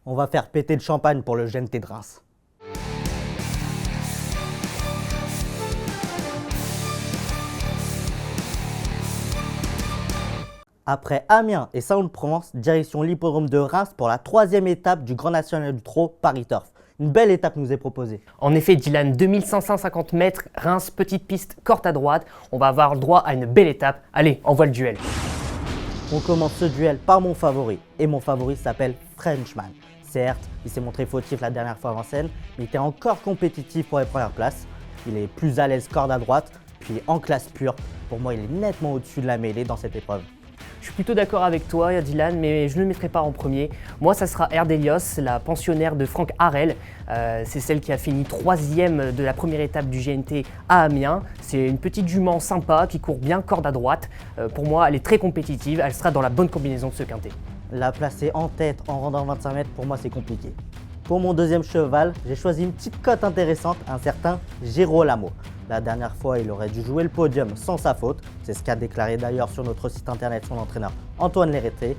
On va faire péter le champagne pour le GNT de Reims. Après Amiens et Salon-de-Provence, direction l'hippodrome de Reims pour la 3e étape du Grand National du Trot Paris Turf. Une belle étape nous est proposée. En effet, Dylan, 2550 mètres, Reims, petite piste, corde à droite. On va avoir le droit à une belle étape. Allez, envoie le duel. On commence ce duel par mon favori. Et mon favori s'appelle Frenchman. Certes, il s'est montré fautif la dernière fois en scène, mais il était encore compétitif pour les premières places. Il est plus à l'aise corde à droite, puis en classe pure. Pour moi, il est nettement au-dessus de la mêlée dans cette épreuve. Je suis plutôt d'accord avec toi, Dylan, mais je ne le mettrai pas en premier. Moi, ça sera Erdelios, la pensionnaire de Franck Harel. C'est celle qui a fini 3e de la première étape du GNT à Amiens. C'est une petite jument sympa qui court bien corde à droite. Pour moi, elle est très compétitive. Elle sera dans la bonne combinaison de ce quintet. La placer en tête en rendant 25 mètres, pour moi, c'est compliqué. Pour mon deuxième cheval, j'ai choisi une petite cote intéressante, un certain Girolamo. La dernière fois, il aurait dû jouer le podium sans sa faute. C'est ce qu'a déclaré d'ailleurs sur notre site internet son entraîneur Antoine Léreté.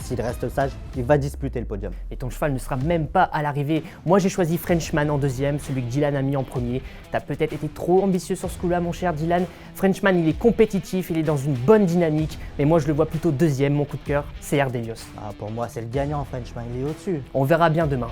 S'il reste sage, il va disputer le podium. Et ton cheval ne sera même pas à l'arrivée. Moi, j'ai choisi Frenchman en deuxième, celui que Dylan a mis en premier. T'as peut-être été trop ambitieux sur ce coup-là, mon cher Dylan. Frenchman, il est compétitif, il est dans une bonne dynamique. Mais moi, je le vois plutôt deuxième. Mon coup de cœur, c'est Erdelios. Pour moi, c'est le gagnant, Frenchman, il est au-dessus. On verra bien demain.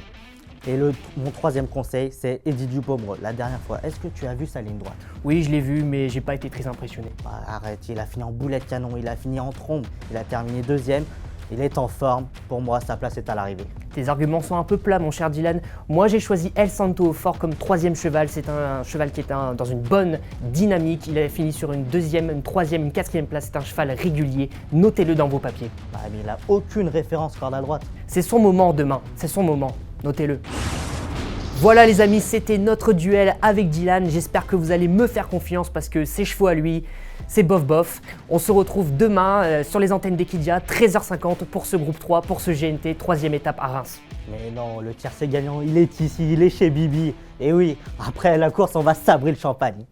Et mon troisième conseil, c'est Eddie Dupomereux. La dernière fois, est-ce que tu as vu sa ligne droite? Oui, je l'ai vu, mais j'ai pas été très impressionné. Arrête, il a fini en boulet de canon, il a fini en trombe, il a terminé deuxième. Il est en forme. Pour moi, sa place est à l'arrivée. Tes arguments sont un peu plats, mon cher Dylan. Moi, j'ai choisi El Santo fort comme 3e cheval. C'est un cheval qui est dans une bonne dynamique. Il a fini sur une 2e, une 3e, une 4e place. C'est un cheval régulier. Notez-le dans vos papiers. Mais il n'a aucune référence corde à droite. C'est son moment demain. C'est son moment. Notez-le. Voilà les amis, c'était notre duel avec Dylan. J'espère que vous allez me faire confiance parce que ses chevaux à lui, c'est bof bof. On se retrouve demain sur les antennes d'Equidia, 13h50 pour ce groupe 3, pour ce GNT, 3e étape à Reims. Mais non, le tiercé gagnant, il est ici, il est chez Bibi. Et oui, après la course, on va sabrer le champagne.